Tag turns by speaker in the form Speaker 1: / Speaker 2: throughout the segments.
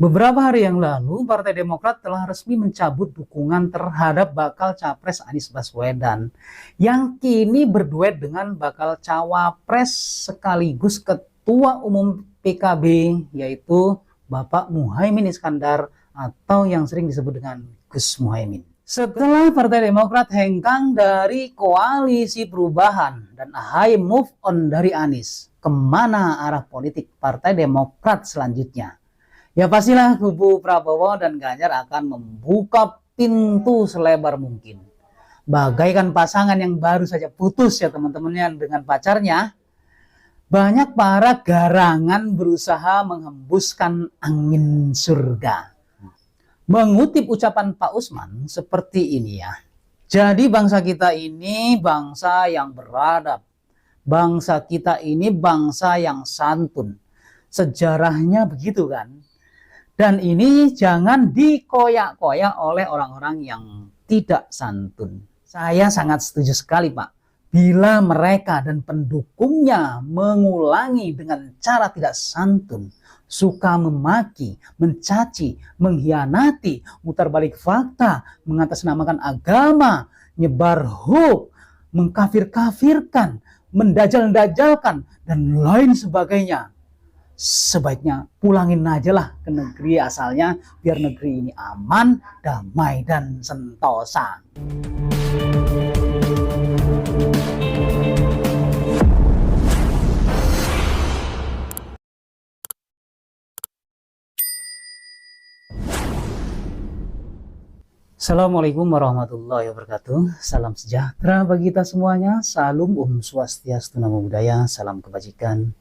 Speaker 1: Beberapa hari yang lalu, Partai Demokrat telah resmi mencabut dukungan terhadap bakal capres Anies Baswedan yang kini berduet dengan bakal cawapres sekaligus Ketua Umum PKB, yaitu Bapak Muhaimin Iskandar atau yang sering disebut dengan Gus Muhaimin. Setelah Partai Demokrat hengkang dari koalisi perubahan dan AHY move on dari Anies, kemana arah politik Partai Demokrat selanjutnya? Ya pastilah kubu Prabowo dan Ganjar akan membuka pintu selebar mungkin. Bagaikan pasangan yang baru saja putus ya teman-temannya dengan pacarnya, banyak para garangan berusaha menghembuskan angin surga. Mengutip ucapan Pak Usman seperti ini ya. Jadi bangsa kita ini bangsa yang beradab. Bangsa kita ini bangsa yang santun. Sejarahnya begitu kan. Dan ini jangan dikoyak-koyak oleh orang-orang yang tidak santun. Saya sangat setuju sekali Pak. Bila mereka dan pendukungnya mengulangi dengan cara tidak santun, suka memaki, mencaci, mengkhianati, mutar balik fakta, mengatasnamakan agama, nyebar hoax, mengkafir-kafirkan, mendajal-dajalkan, dan lain sebagainya. Sebaiknya pulangin aja lah ke negeri asalnya biar negeri ini aman, damai, dan sentosa. Assalamualaikum warahmatullahi wabarakatuh. Salam sejahtera bagi kita semuanya. Salam Swastiastu, Namo Buddhaya, salam kebajikan.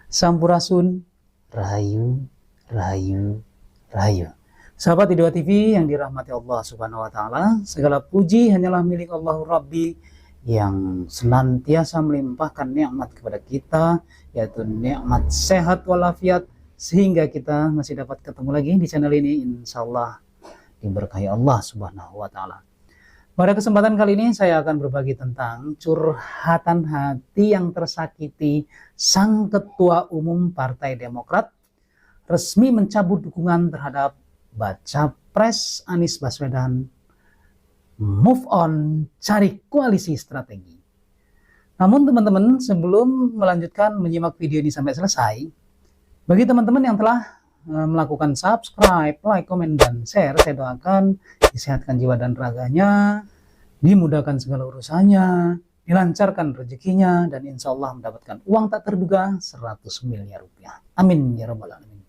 Speaker 1: Sampurasun, Rahayu, Rahayu, Rahayu. Sahabat Idua TV yang dirahmati Allah Subhanahu wa Ta'ala, segala puji hanyalah milik Allah Rabbi yang senantiasa melimpahkan nikmat kepada kita, yaitu nikmat sehat walafiat, sehingga kita masih dapat ketemu lagi di channel ini. Insya Allah diberkahi Allah Subhanahu wa Ta'ala. Pada kesempatan kali ini saya akan berbagi tentang curhatan hati yang tersakiti sang Ketua Umum Partai Demokrat resmi mencabut dukungan terhadap baca pres Anies Baswedan, move on, cari koalisi strategi. Namun teman-teman, sebelum melanjutkan menyimak video ini sampai selesai, bagi teman-teman yang telah melakukan subscribe, like, komen, dan share, saya doakan disehatkan jiwa dan raganya, dimudahkan segala urusannya, dilancarkan rezekinya, dan insya Allah mendapatkan uang tak terduga 100 miliar rupiah. Amin ya rabbal alamin.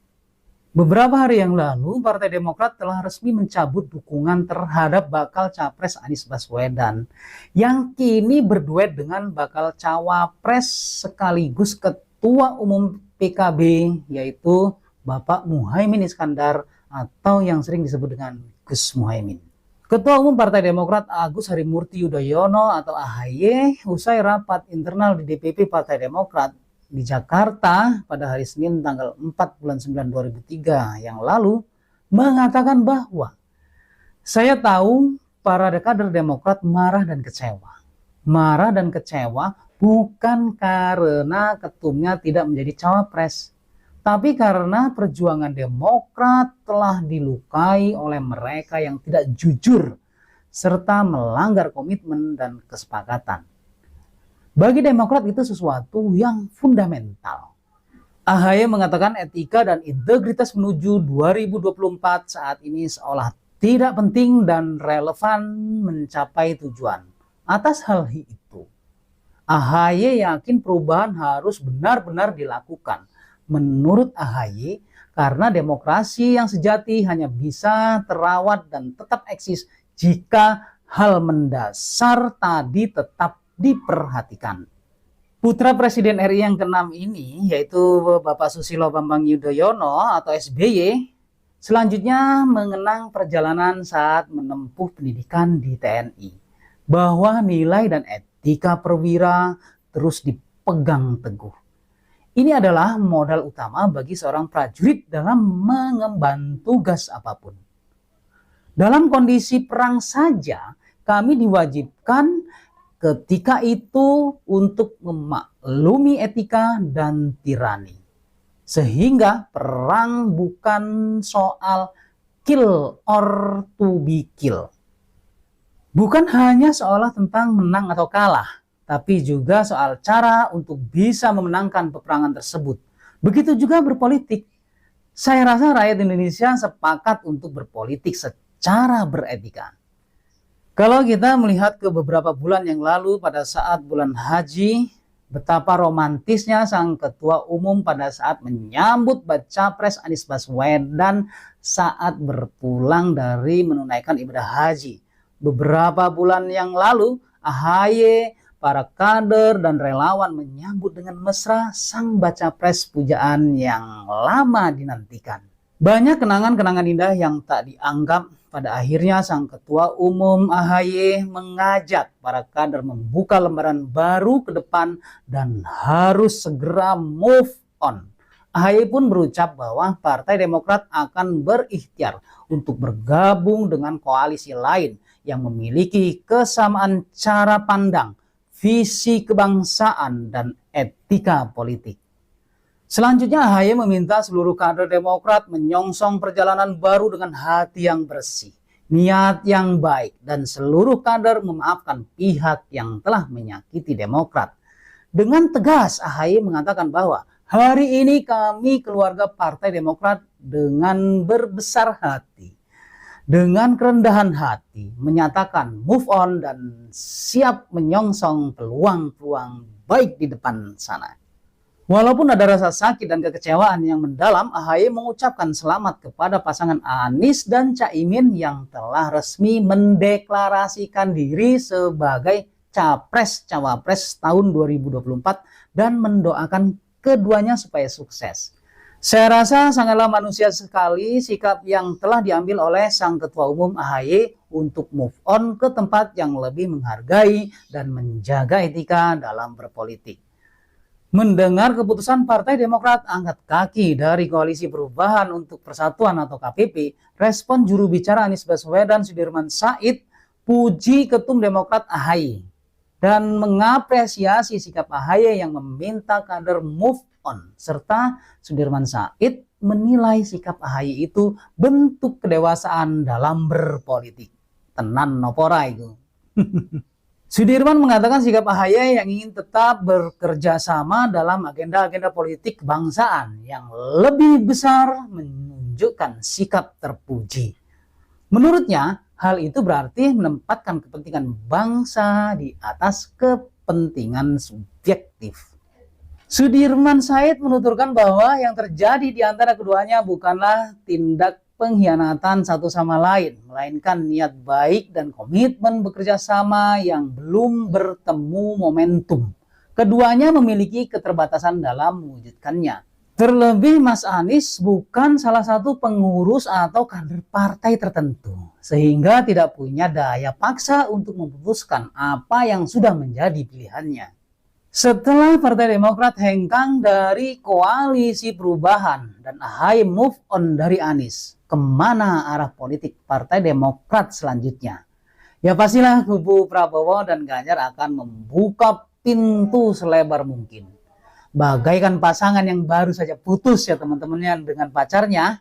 Speaker 1: Beberapa hari yang lalu, Partai Demokrat telah resmi mencabut dukungan terhadap bakal capres Anies Baswedan yang kini berduet dengan bakal cawapres sekaligus Ketua Umum PKB, yaitu Bapak Muhaimin Iskandar atau yang sering disebut dengan Gus Muhaimin. Ketua Umum Partai Demokrat Agus Harimurti Yudhoyono atau AHY usai rapat internal di DPP Partai Demokrat di Jakarta pada hari Senin tanggal 4 bulan 9 2003 yang lalu mengatakan bahwa saya tahu para kader Demokrat marah dan kecewa. Marah dan kecewa bukan karena ketumnya tidak menjadi cawapres, tapi karena perjuangan Demokrat telah dilukai oleh mereka yang tidak jujur serta melanggar komitmen dan kesepakatan. Bagi Demokrat itu sesuatu yang fundamental. AHY mengatakan etika dan integritas menuju 2024 saat ini seolah tidak penting dan relevan mencapai tujuan. Atas hal itu, AHY yakin perubahan harus benar-benar dilakukan. Menurut AHY, karena demokrasi yang sejati hanya bisa terawat dan tetap eksis jika hal mendasar tadi tetap diperhatikan. Putra Presiden RI yang ke-6 ini, yaitu Bapak Susilo Bambang Yudhoyono atau SBY, selanjutnya mengenang perjalanan saat menempuh pendidikan di TNI, bahwa nilai dan etika perwira terus dipegang teguh. Ini adalah modal utama bagi seorang prajurit dalam mengemban tugas apapun. Dalam kondisi perang saja, kami diwajibkan ketika itu untuk memaklumi etika dan tirani. Sehingga perang bukan soal kill or to be kill. Bukan hanya seolah tentang menang atau kalah, tapi juga soal cara untuk bisa memenangkan peperangan tersebut. Begitu juga berpolitik. Saya rasa rakyat Indonesia sepakat untuk berpolitik secara beretika. Kalau kita melihat ke beberapa bulan yang lalu pada saat bulan haji, betapa romantisnya sang ketua umum pada saat menyambut baca pres Anies Baswedan saat berpulang dari menunaikan ibadah haji. Beberapa bulan yang lalu, AHY, para kader dan relawan menyambut dengan mesra sang baca pres pujaan yang lama dinantikan. Banyak kenangan-kenangan indah yang tak dianggap. Pada akhirnya sang ketua umum AHY mengajak para kader membuka lembaran baru ke depan dan harus segera move on. AHY pun berucap bahwa Partai Demokrat akan berikhtiar untuk bergabung dengan koalisi lain yang memiliki kesamaan cara pandang, visi kebangsaan, dan etika politik. Selanjutnya AHY meminta seluruh kader Demokrat menyongsong perjalanan baru dengan hati yang bersih, niat yang baik, dan seluruh kader memaafkan pihak yang telah menyakiti Demokrat. Dengan tegas AHY mengatakan bahwa hari ini kami keluarga Partai Demokrat dengan berbesar hati, dengan kerendahan hati menyatakan move on dan siap menyongsong peluang-peluang baik di depan sana. Walaupun ada rasa sakit dan kekecewaan yang mendalam, AHY mengucapkan selamat kepada pasangan Anies dan Caimin yang telah resmi mendeklarasikan diri sebagai Capres-Cawapres tahun 2024 dan mendoakan keduanya supaya sukses. Saya rasa sangatlah manusia sekali sikap yang telah diambil oleh sang ketua umum AHY untuk move on ke tempat yang lebih menghargai dan menjaga etika dalam berpolitik. Mendengar keputusan Partai Demokrat angkat kaki dari Koalisi Perubahan untuk Persatuan atau KPP, respon juru bicara Anies Baswedan Sudirman Said puji Ketum Demokrat AHY dan mengapresiasi sikap AHY yang meminta kader move on, serta Sudirman Said menilai sikap AHY itu bentuk kedewasaan dalam berpolitik. Tenan nopora itu. Sudirman mengatakan sikap AHY yang ingin tetap bekerja sama dalam agenda-agenda politik kebangsaan yang lebih besar menunjukkan sikap terpuji. Menurutnya, hal itu berarti menempatkan kepentingan bangsa di atas kepentingan subjektif. Sudirman Said menuturkan bahwa yang terjadi di antara keduanya bukanlah tindak pengkhianatan satu sama lain, melainkan niat baik dan komitmen bekerja sama yang belum bertemu momentum. Keduanya memiliki keterbatasan dalam mewujudkannya. Terlebih Mas Anies bukan salah satu pengurus atau kader partai tertentu, sehingga tidak punya daya paksa untuk memutuskan apa yang sudah menjadi pilihannya. Setelah Partai Demokrat hengkang dari Koalisi Perubahan dan AHY move on dari Anies, kemana arah politik Partai Demokrat selanjutnya? Ya pastilah kubu Prabowo dan Ganjar akan membuka pintu selebar mungkin. Bagaikan pasangan yang baru saja putus ya teman-temannya dengan pacarnya,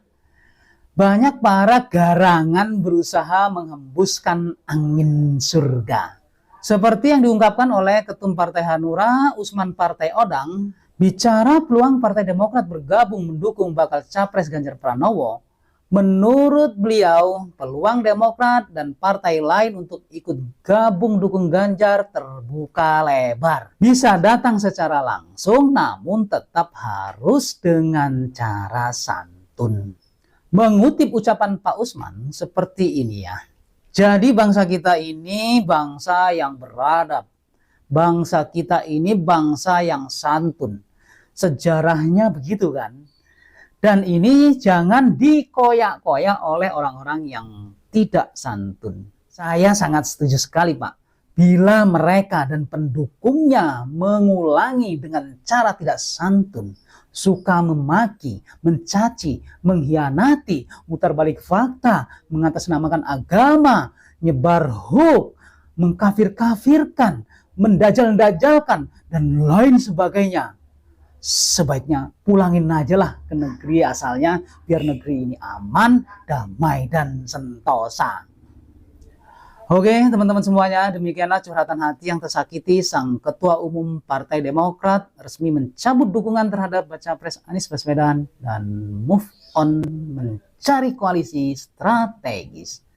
Speaker 1: banyak para garangan berusaha menghembuskan angin surga. Seperti yang diungkapkan oleh Ketum Partai Hanura, Usman Partai Odang, bicara peluang Partai Demokrat bergabung mendukung bakal Capres Ganjar Pranowo, menurut beliau peluang Demokrat dan partai lain untuk ikut gabung dukung Ganjar terbuka lebar. Bisa datang secara langsung namun tetap harus dengan cara santun. Mengutip ucapan Pak Usman seperti ini ya. Jadi bangsa kita ini bangsa yang beradab. Bangsa kita ini bangsa yang santun. Sejarahnya begitu kan. Dan ini jangan dikoyak-koyak oleh orang-orang yang tidak santun. Saya sangat setuju sekali Pak. Bila mereka dan pendukungnya mengulangi dengan cara tidak santun, suka memaki, mencaci, mengkhianati, mutar balik fakta, mengatasnamakan agama, nyebar hoax, mengkafir-kafirkan, mendajal-dajalkan, dan lain sebagainya. sebaiknya pulangin aja lah ke negeri asalnya, biar negeri ini aman, damai, dan sentosa. Oke, teman-teman semuanya, demikianlah curhatan hati yang tersakiti sang Ketua Umum Partai Demokrat resmi mencabut dukungan terhadap Baca Pres Anies Baswedan dan move on mencari koalisi strategis.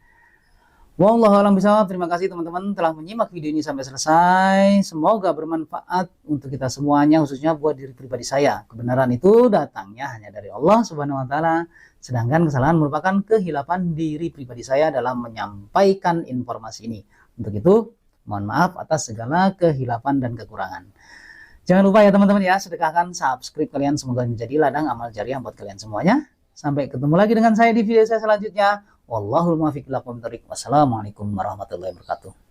Speaker 1: Wallahualam bishawab. Terima kasih teman-teman telah menyimak video ini sampai selesai. Semoga bermanfaat untuk kita semuanya, khususnya buat diri pribadi saya. Kebenaran itu datangnya hanya dari Allah Subhanahu wa taala, sedangkan kesalahan merupakan kehilapan diri pribadi saya dalam menyampaikan informasi ini. Untuk itu, mohon maaf atas segala kehilapan dan kekurangan. Jangan lupa ya teman-teman ya, sedekahkan subscribe kalian, semoga menjadi ladang amal jariah buat kalian semuanya. Sampai ketemu lagi dengan saya di video saya selanjutnya. Wallahul muwaffiq ila aqwamit thoriq. Wassalamualaikum warahmatullahi wabarakatuh.